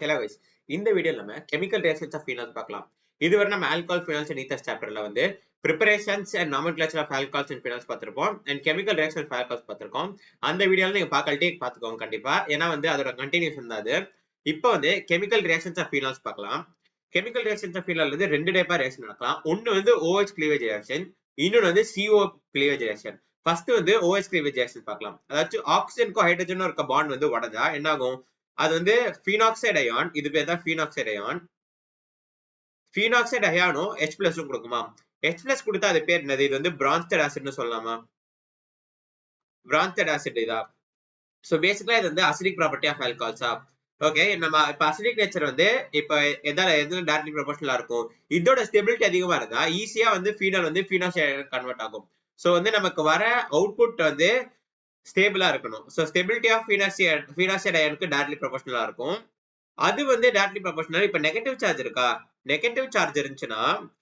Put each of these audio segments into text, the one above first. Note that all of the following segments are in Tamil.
ஹலோ கைஸ், இந்த வீடியோல நம்ம கெமிக்கல் ரியாக்ஷன்ஸ் ஆஃப் ஃபீனால்ஸ் பார்க்கலாம். இதுவரை நம்ம ஆல்கஹால் ஃபீனால்ஸ் அண்ட் ஈத்தர்ஸ் சாப்டர்ல வந்து preparations and nomenclature of alcohols and phenols பார்த்திருப்போம் and chemical reaction of alcohols பார்த்திருக்கோம். அந்த வீடியோல நீங்க பார்க்கலட்டி பார்த்துக்கோங்க கண்டிப்பா, ஏன்னா வந்து அதோட கண்டினியூஷன் தான் அது. இப்போ வந்து கெமிக்கல் ரியாக்ஷன்ஸ் ஆஃப் ஃபீனால்ஸ் பார்க்கலாம். கெமிக்கல் ரியாக்ஷன்ஸ் ஆஃப் ஃபீனால் வந்து ரெண்டு டைப்பா ரியாக்ஷன் நடக்கலாம். ஒன்னு வந்து OH கிளீவேஜ் ரியாக்ஷன், இன்னொன்னு வந்து CO கிளீவேஜ் ரியாக்ஷன். ஃபர்ஸ்ட் வந்து OH கிளீவேஜ் ரியாக்ஷன் பார்க்கலாம். அதாச்சும் ஆக்சிஜனுக்கும் ஹைட்ரஜனும் இருக்க பாண்ட் வந்து உடஞ்சா என்ன ஆகும்? அது வந்து ஃபீனாக்சைடு அயான், இது பேர் தான் ஃபீனாக்சைடு அயான். ஃபீனாக்சைடு அயானும் H+ கொடுக்குமா? H+ கொடுத்தா அது பேர் என்னது? இது வந்து பிரான்ஸ்டட் ஆசிட்னு சொல்லலாமா? பிரான்ஸ்டட் ஆசிட் இதா? சோ பேசிக்கலா இது வந்து அசிடிக் ப்ராப்பர்ட்டி ஆஃப் ஆல்கஹால்ஸா? ஓகே, நம்ம இப்ப அசிடிக் நேச்சர் வந்து இப்ப எதுல டைரக்ட்லி ப்ரொபோர்ஷனலா இருக்கும்? இதோட ஸ்டெபிலிட்டி அதிகமா இருந்தா ஈஸியா வந்து ஃபீனால் வந்து ஃபீனாக்சைடு கன்வெர்ட் ஆகும். சோ வந்து நமக்கு வர அவுட்புட் வந்து ஸ்டேபிளா இருக்கணும். சோ ஸ்டெபிலிட்டி ஆஃப் ஃபீனாக்சைடு அயானுக்கு டைரக்ட்லி ப்ரொபோர்ஷனலா இருக்கும். அது வந்து டைரக்ட்லி ப்ரொபோர்ஷனல். இப்ப நெகட்டிவ் சார்ஜ் இருக்கா? நெகட்டிவ் சார்ஜ் இருந்துச்சுன்னா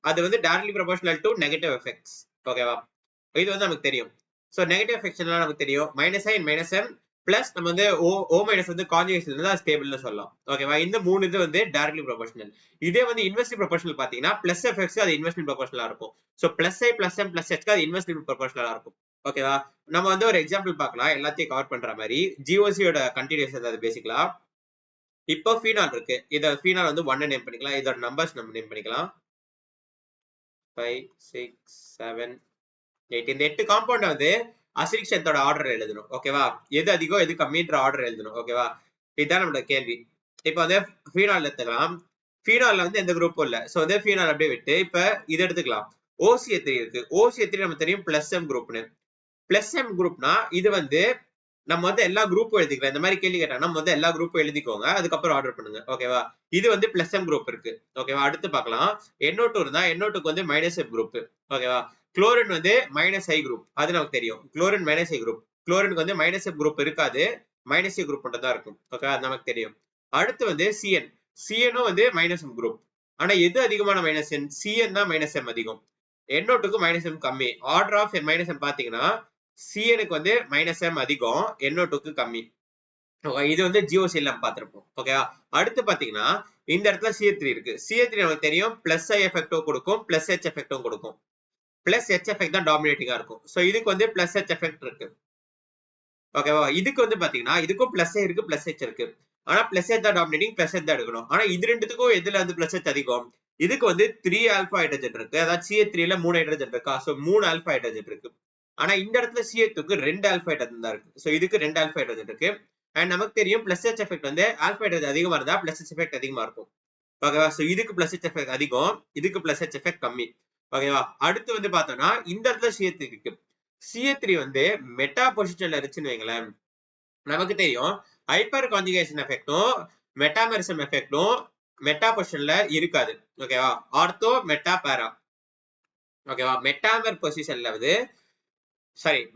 அது வந்து directly proportional to negative effects. ஓகேவா? இது வந்து நமக்கு தெரியும். சோ நெகட்டிவ் எஃபெக்ட்ஸ்லாம் நமக்கு தெரியும். -n பிளஸ் நம்ம வந்து O மைனஸ் வந்து கான்ஜுகேஷன் இருந்தா ஸ்டேபிள்னு சொல்லலாம். ஓகேவா? இந்த மூணு இது வந்து டைரக்ட்லி ப்ரொபோர்ஷனல். இதே வந்து இன்வெர்ஸ்லி ப்ரொபோர்ஷனல் பாத்தீங்கன்னா பிளஸ் எஃபெக்ட்ஸ் அது இன்வெர்ஸ்லி ப்ரொபோர்ஷனலா இருக்கும். So plus I plus M plus H அது இன்வெர்ஸ்லி ப்ரொபோர்ஷனலா இருக்கும். ஓகேவா? நம்ம வந்து ஒரு எக்ஸாம்பிள் பார்க்கலாம் எல்லாத்தையும் கவர் பண்ற மாதிரி. GOC யோட கண்டினியூஷன் அது பேசிக்கலா. இப்போ ஃபீனால் இருக்கு. இத ஃபீனால் வந்து 1 நேம் பண்ணிக்கலாம். இதோட நம்பர்ஸ் நம்ம நேம் பண்ணிக்கலாம். 5 6 7 8. இந்த 8 காம்பவுண்ட் வந்து அசிடிக் ஸ்ட்ரென்த்தோட ஆர்டர் எழுதணும். ஓகேவா? எது அதிகம் எது கம்மின்ற ஆர்டர் எழுதணும். ஓகேவா? இதுதான் நம்மளோட கேள்வி. இப்போ வந்து ஃபீனால் எடுத்துக்கலாம். ஃபீனால்ல வந்து எந்த குரூப்பும் இல்ல. சோ வந்து ஃபீனால் அப்படியே விட்டு இப்ப இது எடுத்துக்கலாம். OCH3 இருக்கு. OCH3 நமக்கு தெரியும் பிளஸ் M குரூப்னு. பிளஸ் M குரூப்னா இது வந்து நம்ம வந்து எல்லா குரூப்பும் எழுதிக்கலாம். இந்த மாதிரி கேள்வி கேட்டாங்கன்னா நம்ம வந்து எல்லா குரூப்பும் எழுதிக்கோங்க, அதுக்கப்புறம் ஆர்டர் பண்ணுங்க. ஓகேவா? இது வந்து பிளஸ் M குரூப் இருக்கு. ஓகேவா? அடுத்து பார்க்கலாம். NO2 இருந்தா NO2க்கு வந்து -F குரூப். ஓகேவா? குளோரின் வந்து -I குரூப். அது நமக்கு தெரியும். Chlorine -I group. குளோரினுக்கு வந்து -F குரூப் இருக்காது. -A குரூப் மட்டும் தான் இருக்கும். ஓகேவா? அது நமக்கு தெரியும். அடுத்து வந்து CN. CNம் வந்து -M குரூப். ஆனா எது அதிகமான -N? CN தான் -M அதிகம். NO2க்கு -M கம்மி. ஆர்டர் ஆஃப் -M பாத்தீங்கன்னா CNக்கு வந்து -M அதிகம், NO2க்கு கம்மி. இது வந்து GOC நம்ம பார்த்திருப்போம். ஓகேவா? அடுத்து பாத்தீங்கன்னா இந்த இடத்துல CH3 இருக்கு. CH3 நமக்கு தெரியும் பிளஸ் I எஃபெக்டும் கொடுக்கும், பிளஸ் H எஃபெக்டும் கொடுக்கும். பிளஸ் H எஃபெக்ட் தான் டாமினேட்டிங்கா இருக்கும். சோ இதுக்கு வந்து பிளஸ் H எஃபெக்ட் இருக்கு. ஓகேவா? இதுக்கு வந்து பாத்தீங்கன்னா இதுக்கும் பிளஸ் I இருக்கு, பிளஸ் H இருக்கு. ஆனா பிளஸ் H தான் டாமினேட்டிங், பிளஸ் H தான் எடுக்கணும். ஆனா இது ரெண்டுத்துக்கும் எதுல வந்து பிளஸ் H அதிகம்? இதுக்கு வந்து 3 ஆல்பா ஹைட்ரஜன் இருக்கு. அதாவது CH3ல 3 ஹைட்ரஜன் இருக்கா? சோ 3 ஆல்பா ஹைட்ரஜன் இருக்கு. ஆனா இந்த இடத்துல CH2க்கு 2 ஆல்பா ஹைட்ரஜன் தான் இருக்கு. சோ இதுக்கு 2 ஆல்பா ஹைட்ரஜன் இருக்கு. அண்ட் நமக்கு தெரியும் பிளஸ் H எஃபெக்ட் வந்து ஆல்பா ஹைட்ரஜன் அதிகமா இருந்தா பிளஸ் H எஃபெக்ட் அதிகமா இருக்கும். ஓகேவா? சோ இதுக்கு பிளஸ் H எஃபெக்ட் அதிகம், இதுக்கு பிளஸ் H எஃபெக்ட் கம்மி. ஓகேவா? அடுத்து வந்து பார்த்தோம்னா இந்த இடத்துல CH3 இருக்கு. CH3 வந்து மெட்டா பொசிஷன்ல இருந்துச்சுன்னு வைங்களேன், நமக்கு தெரியும் ஹைப்பர் கான்ஜுகேஷன் எஃபெக்டும் மெட்டாமெரிசம் எஃபெக்டும் மெட்டா பொசிஷன்ல இருக்காது. ஓகேவா? ஆர்த்தோ மெட்டா பேரா. ஓகேவா? மெட்டாமர் பொசிஷன்ல வந்து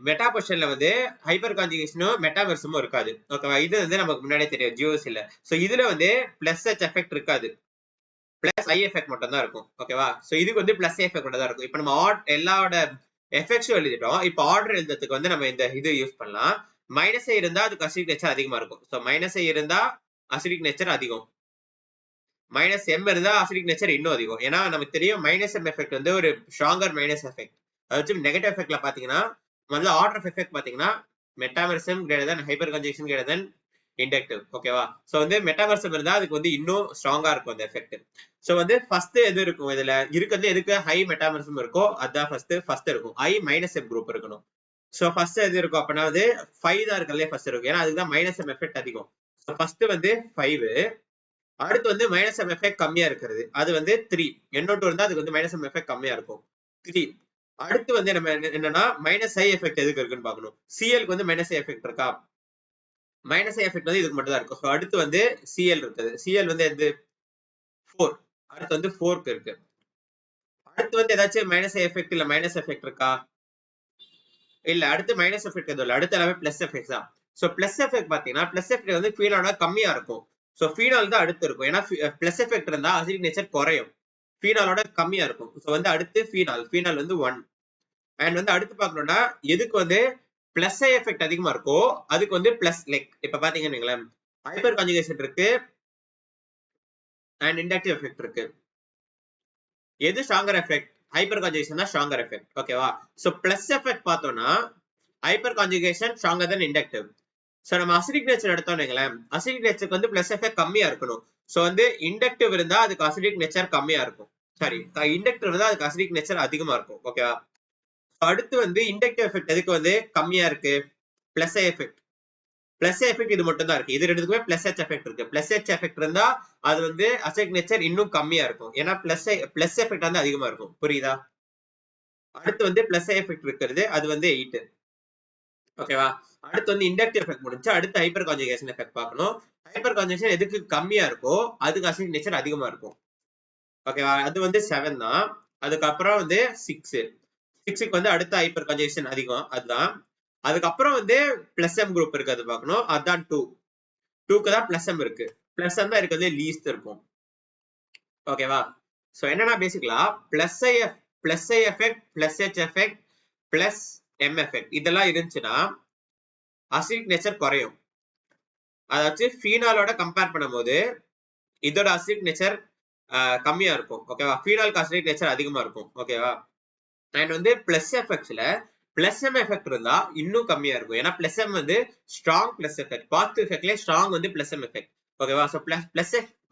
மெட்டா பொசிஷன்ல வந்து ஹைப்பர் கான்ஜுகேஷனும் மெட்டாமெரிசமும் இருக்காது. ஓகேவா? இது வந்து நமக்கு முன்னாடியே தெரியும் GOCல. சோ இதுல வந்து பிளஸ் H எஃபெக்ட் இருக்காது, பிளஸ் I எஃபெக்ட் மட்டும் தான் இருக்கும். ஓகேவா? சோ இதுக்கு வந்து பிளஸ் I எஃபெக்ட் மட்டும் தான் இருக்கும். இப்போ நம்ம எல்லாரோட எஃபெக்ட்ஸும் எழுதிட்டோம். இப்போ ஆர்டர் எழுதுறதுக்கு வந்து நம்ம இந்த இது யூஸ் பண்ணலாம். -I இருந்தா அதுக்கு அசிடிக் நேச்சர் அதிகமா இருக்கும். சோ -I இருந்தா அசிடிக் நேச்சர் அதிகம். -M இருந்தா அசிடிக் நேச்சர் இன்னும் அதிகம். ஏன்னா நமக்கு தெரியும் -M எஃபெக்ட் வந்து ஒரு ஸ்ட்ராங்கர் மைனஸ் எஃபெக்ட். அதாச்சும் நெகட்டிவ் எஃபெக்ட்ல பாத்தீங்கன்னா முதல்ல ஆர்டர் ஆஃப் எஃபெக்ட் பாத்தீங்கன்னா metamerism greater than hyper conjugation greater than inductive. ஓகேவா? சோ வந்து மெட்டாமெரிசம் இருந்தா அதுக்கு வந்து இன்னும் ஸ்ட்ராங்கா இருக்கும் அந்த எஃபெக்ட். சோ வந்து ஃபர்ஸ்ட் எது இருக்கும்? இதுல இருக்கிறது எதுக்கு ஹை மெட்டாமெரிசம் இருக்கோ அதான் ஃபர்ஸ்ட் இருக்கும். I-M குரூப் இருக்கணும். சோ ஃபர்ஸ்ட் எது இருக்கும்? அப்பனா வந்து 5 தான் இருக்கறதுல ஃபர்ஸ்ட் இருக்கும். ஏன்னா அதுக்கு தான் -M எஃபெக்ட் அதிகம். சோ ஃபர்ஸ்ட் வந்து 5. அடுத்து வந்து -M எஃபெக்ட் கம்மியா இருக்கிறது அது வந்து 3. NO2 இருந்தா அதுக்கு வந்து -M எஃபெக்ட் கம்மியா இருக்கும், 3. அடுத்து வந்து நம்ம என்னன்னா -I எஃபெக்ட் எதுக்கு இருக்குன்னு பார்க்கணும். Clக்கு வந்து -I எஃபெக்ட் இருக்கா? -I எஃபெக்ட் வந்து இதுக்கு மட்டும் தான் இருக்கும். சோ அடுத்து வந்து Cl இருக்குது. Cl வந்து எது? 4. அடுத்து வந்து 4க்கு இருக்கு. அடுத்து வந்து ஏதாச்சும் -I எஃபெக்ட் இல்ல மைனஸ் எஃபெக்ட் இருக்கா? இல்ல. அடுத்து மைனஸ் எஃபெக்ட் எதுவும் இல்ல. அடுத்து எல்லாமே பிளஸ் எஃபெக்ட் தான். சோ பிளஸ் எஃபெக்ட் பாத்தீங்கன்னா பிளஸ் எஃபெக்ட் வந்து ஃபீனாலோட கம்மியா இருக்கும். சோ ஃபீனால் தான் அடுத்து இருக்கும். ஏன்னா பிளஸ் எஃபெக்ட் இருந்தா அசிடிக் நேச்சர் குறையும், ஃபீனாலோட கம்மியா இருக்கும். சோ வந்து அடுத்து ஃபீனால் வந்து 1. அண்ட் வந்து அடுத்து பார்க்கணும்னா எதுக்கு வந்து பிளஸ் I எஃபெக்ட் அதிகமா இருக்கோ அதுக்கு வந்து பிளஸ் லைக் இப்ப பாத்தீங்கன்னு வைங்களேன், ஹைப்பர் கான்ஜுகேஷன் இருக்கு, அண்ட் இண்டக்டிவ் எஃபெக்ட் இருக்கு. எது ஸ்ட்ராங்கர் எஃபெக்ட்? ஹைப்பர் கான்ஜுகேஷன் தான் ஸ்ட்ராங்கர் எஃபெக்ட். ஓகேவா? சோ பிளஸ் எஃபெக்ட் பார்த்தோம்னா ஹைப்பர் கான்ஜுகேஷன் ஸ்ட்ராங்கர் தென் இண்டக்டிவ். சோ நம்ம அசிடிக் நேச்சர் எடுத்தோம்னு அசிடிக் நேச்சருக்கு வந்து பிளஸ் எஃபெக்ட் கம்மியா இருக்கணும். சோ வந்து இண்டக்டிவ் இருந்தா அதுக்கு அசிடிக் நேச்சர் கம்மியா இருக்கும். சாரி, இண்டக்டிவ் இருந்தா அதுக்கு அசிடிக் நேச்சர் அதிகமா இருக்கும். ஓகேவா? அடுத்து வந்து இண்டக்டிவ் எஃபெக்ட் எதுக்கு வந்து கம்மியா இருக்கு? Plus effect. பிளஸ் எஃபெக்ட் இது மட்டும் தான் இருக்கு. இது ரெண்டுக்குமே பிளஸ் எச் எஃபெக்ட் இருக்கு. பிளஸ் எச் எஃபெக்ட் இருந்தா அது வந்து அசிடிக் நேச்சர் இன்னும் கம்மியா இருக்கும். ஏன்னா பிளஸ் எஃபெக்ட் வந்து அதிகமா இருக்கும். புரியுதா? அடுத்து வந்து பிளஸ் எஃபெக்ட் இருக்கிறது அது வந்து 8. ஓகேவா? அடுத்து வந்து இண்டக்டிவ் எஃபெக்ட் முடிஞ்சு அடுத்து ஹைப்பர் கான்ஜுகேஷன் எஃபெக்ட் பார்க்கணும். ஹைப்பர் கான்ஜுகேஷன் எதுக்கு கம்மியா இருக்கோ அதுக்கு அசிடிக் நேச்சர் அதிகமா இருக்கும். ஓகேவா? அது வந்து 7 தான். அதுக்கப்புறம் வந்து 6. 6க்கு வந்து அடுத்த ஹைப்பர் கான்ஜுகேஷன் அதிகம், அதுதான். அதுக்கப்புறம் வந்து பிளஸ் எம் குரூப் இருக்கு, அது பார்க்கணும். அதுதான் 2. 2க்கு தான் பிளஸ் எம் இருக்கு. பிளஸ் எம் தான் இருக்கிறது லீஸ்ட் இருக்கும். ஓகேவா? சோ என்னன்னா பேசிக்கலா பிளஸ் ஐ effect, plus H effect, plus M effect இதெல்லாம் இருந்துச்சுன்னா அசிடிக் நேச்சர் குறையும். அதாச்சும் ஃபீனாலோட கம்பேர் பண்ணும்போது இதோட அசிடிக் நேச்சர் கம்மியா இருக்கும். ஓகேவா? ஃபீனாலுக்கு அசிடிக் நேச்சர் அதிகமா இருக்கும். ஓகேவா? அண்ட் வந்து பிளஸ் எஃபெக்ட்ஸ்ல பிளஸ் எம் எஃபெக்ட் இருந்தா இன்னும் கம்மியா இருக்கும். ஏன்னா பிளஸ் எம் வந்து ஸ்ட்ராங் பிளஸ் எஃபெக்ட். பாசிட்டிவ் எஃபெக்ட்ல ஸ்ட்ராங் வந்து பிளஸ் எம் எஃபெக்ட். ஓகேவா? சோ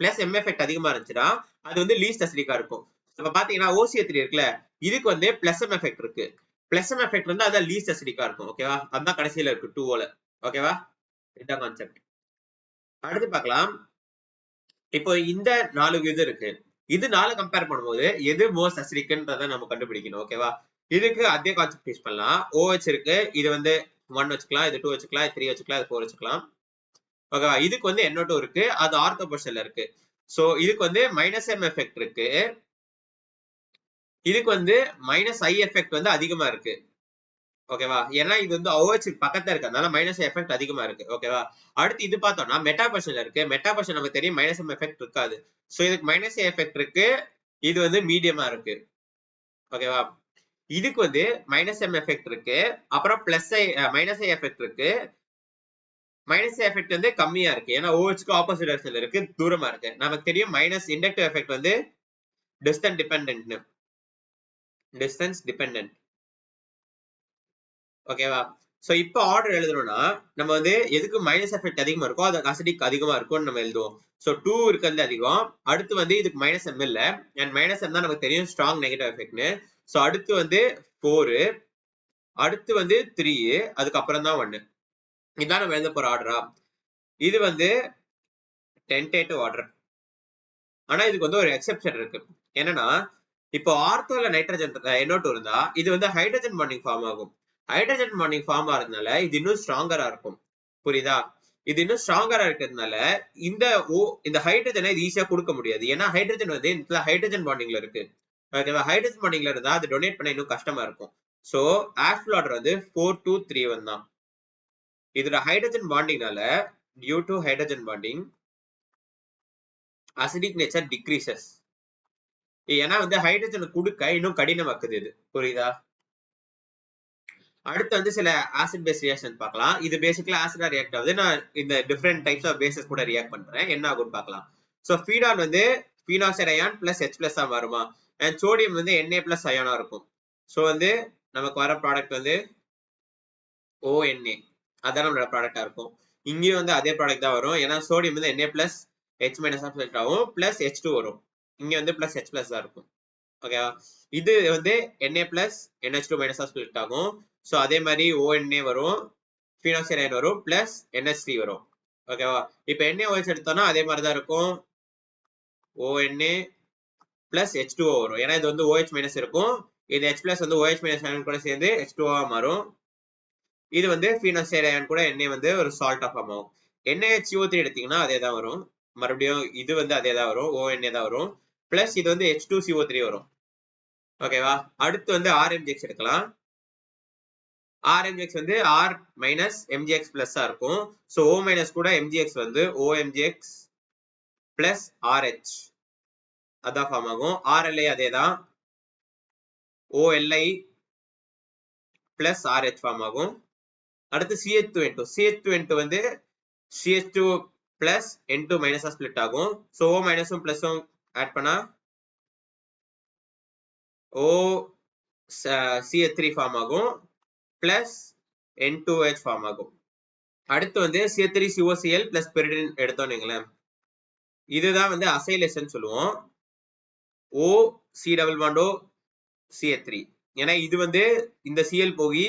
பிளஸ் எம் எஃபெக்ட் அதிகமா இருந்துச்சுன்னா அது வந்து லீஸ்ட் அசிடிக்கா இருக்கும். இப்ப பாத்தீங்கன்னா OCO3 இருக்குல்ல, இதுக்கு வந்து பிளஸ் எம் எஃபெக்ட் இருக்கு. பிளஸ் எம் எஃபெக்ட் வந்து அதான் லீஸ்ட் அசிடிக்கா இருக்கும். ஓகேவா? அதுதான் கடைசியில இருக்கு 2ல. ஓகேவா? இதுதான் கான்செப்ட். அடுத்து பார்க்கலாம். இப்போ இந்த 4 இது இருக்கு. இது 4 கம்பேர் பண்ணும்போது எது மோஸ்ட் அசிடிக்ன்றத நம்ம கண்டுபிடிக்கணும். ஓகேவா? இதுக்கு அதே கான்செப்ட் யூஸ் பண்ணலாம். OH இருக்கு, இது வந்து 1 வச்சுக்கலாம், இது 2 வச்சுக்கலாம், இது 3 வச்சுக்கலாம், இது 4 வச்சுக்கலாம். ஓகேவா? இதுக்கு வந்து NO2 இருக்கு, அது ஆர்த்தோ பொசிஷன்ல இருக்கு. சோ இதுக்கு வந்து மைனஸ் எம் எஃபெக்ட் இருக்கு, இதுக்கு வந்து மைனஸ் ஐ எஃபெக்ட் வந்து அதிகமா இருக்கு. ஓகேவா? ஏன்னா இது வந்து OH பக்கத்துல இருக்கிறதுனால மைனஸ் எஃபெக்ட் அதிகமா இருக்கு. ஓகேவா? அடுத்து இது பார்த்தோம்னா மெட்டா பொசிஷன்ல இருக்கு. மெட்டா பொசிஷன் நமக்கு தெரியும் மைனஸ் எம் எஃபெக்ட் இருக்காது. சோ இதுக்கு மைனஸ் எஃபெக்ட் இருக்கு, இது வந்து மீடியமா இருக்கு. ஓகேவா? இதுக்கு வந்து மைனஸ் எம் எஃபெக்ட் இருக்கு, அப்புறம் பிளஸ் ஐ மைனஸ் ஐ எஃபெக்ட் இருக்கு. மைனஸ் எஃபெக்ட் வந்து கம்மியா இருக்கு, ஏன்னா OH-க்கு ஆப்போசிட் டைரக்ஷன்ல இருக்கு, தூரமா இருக்கு. நமக்கு தெரியும் மைனஸ் இண்டக்டிவ் எஃபெக்ட் வந்து டிஸ்டன்ஸ் டிபெண்டன்ட். ஓகேவா? சோ இப்போ ஆர்டர் எழுதணும்னா நம்ம வந்து எதுக்கு மைனஸ் எஃபெக்ட் அதிகமா இருக்கோ அதுக்கு அசிடிக் அதிகமா இருக்கும்னு நம்ம எழுதுவோம். சோ 2 இருக்கிறது அதிகம். அடுத்து வந்து இதுக்கு மைனஸ் எம் இல்ல, அண்ட் மைனஸ் எம் தான் நமக்கு தெரியும் ஸ்ட்ராங் நெகட்டிவ் எஃபெக்ட்னு. சோ அடுத்து வந்து 4, அடுத்து வந்து 3, அதுக்கப்புறம் தான் 1. இதான் நம்ம எழுத போற ஆர்டரா. இது வந்து டென்டேட்டிவ் ஆர்டர். ஆனா இதுக்கு வந்து ஒரு எக்ஸெப்ஷன் இருக்கு. என்னன்னா இப்போ ஆர்த்தோல நைட்ரஜன் NO2 இருந்தா இது வந்து ஹைட்ரஜன் பாண்டிங் ஃபார்ம் ஆகும். ஹைட்ரஜன் பாண்டிங் ஃபார்ம் ஆகிறதுனால இது இன்னும் ஸ்ட்ராங்கரா இருக்கும். புரியுதா? இது இன்னும் ஸ்ட்ராங்கரா இருக்கிறதுனால இந்த ஹைட்ரஜனை இது ஈஸியா கொடுக்க முடியாது. ஏன்னா ஹைட்ரஜன் வந்து இந்த ஹைட்ரஜன் பாண்டிங்ல இருக்கு. ஓகேவா? ஹைட்ரஜன் பாண்டிங்ல இருந்தா அது டொனேட் பண்ண இன்னும் கஷ்டமா இருக்கும். சோ ஆஸ்பிள் ஆர்டர் வந்து 4, 2, 3, 1 தான். இதோட ஹைட்ரஜன் பாண்டிங்னால due to hydrogen bonding acidic nature decreases. ஏன்னா வந்து ஹைட்ரஜன் கொடுக்க இன்னும் கடினமாக்குது இது. புரியுதா? அடுத்து வந்து சில ஆசிட் பேஸ் ரியாக்ஷன் பார்க்கலாம். இது பேசிக்கலா ஆசிடா ரியாக்ட் ஆகுது. நான் இந்த டிஃபரெண்ட் டைப்ஸ் ஆஃப் பேசஸ் கூட ரியாக்ட் பண்றேன், என்ன ஆகும்னு பார்க்கலாம். சோ ஃபீனால் வந்து ஃபீனாக்சைடு அயான் பிளஸ் H+ வருமா, அண்ட் சோடியம் வந்து Na+ அயானா இருக்கும். சோ வந்து நமக்கு வர ப்ராடக்ட் வந்து ONA, அதான் நம்மளோட ப்ராடக்டா இருக்கும். இங்கேயும் வந்து அதே ப்ராடக்ட் தான் வரும், ஏன்னா சோடியம் வந்து Na+ H- ஸ்பிளிட் ஆகும், பிளஸ் H2 வரும். இங்க வந்து பிளஸ் H+ தான் இருக்கும். ஓகேவா? இது வந்து Na+ NH2- ஸ்பிளிட் ஆகும். சோ அதே மாதிரி ONA வரும், ஃபீனாக்சைடு அயன் வரும், பிளஸ் NH3 வரும். ஓகேவா? இப்போ NaOH எடுத்தோம்னா அதே மாதிரி தான் இருக்கும், ONA பிளஸ் H2O வரும். ஏன்னா இது வந்து OH- இருக்கும், இது H+ வந்து OH- அயன் கூட சேர்ந்து H2O மாறும். இது வந்து ஃபீனாக்சைடு அயன் கூட Na வந்து ஒரு சால்ட்டா ஃபார்ம் ஆகும். NaHCO3 எடுத்தீங்கன்னா அதே தான் வரும். மறுபடியும் இது வந்து அதே தான் வரும், ONA தான் வரும். பிளஸ் இது வந்து H2CO3 வரும். ஓகேவா? அடுத்து வந்து RMGX எடுக்கலாம். RMGX வந்து R மைனஸ் MgX பிளஸ் இருக்கும். சோ O மைனஸ் கூட MgX வந்து OMgX பிளஸ் RH அதான் ஃபார்ம் ஆகும். RLI அதே தான், OLI பிளஸ் RH ஃபார்ம் ஆகும். அடுத்து CH2N2 வந்து CH2 பிளஸ் N2 மைனஸா ஸ்பிளிட் ஆகும். ஸோ O மைனஸும் பிளஸும் ஆட் பண்ணா O CH3 ஃபார்ம் ஆகும் பிளஸ் N2H ஃபார்ம் ஆகும். அடுத்து வந்து CH3COCl பிளஸ் பெரிடின் எடுத்தோம் நீங்களேன், இதுதான் வந்து அசைலேஷன் சொல்லுவோம். O C double bond O CH3. ஏன்னா இது வந்து இந்த Cl போகி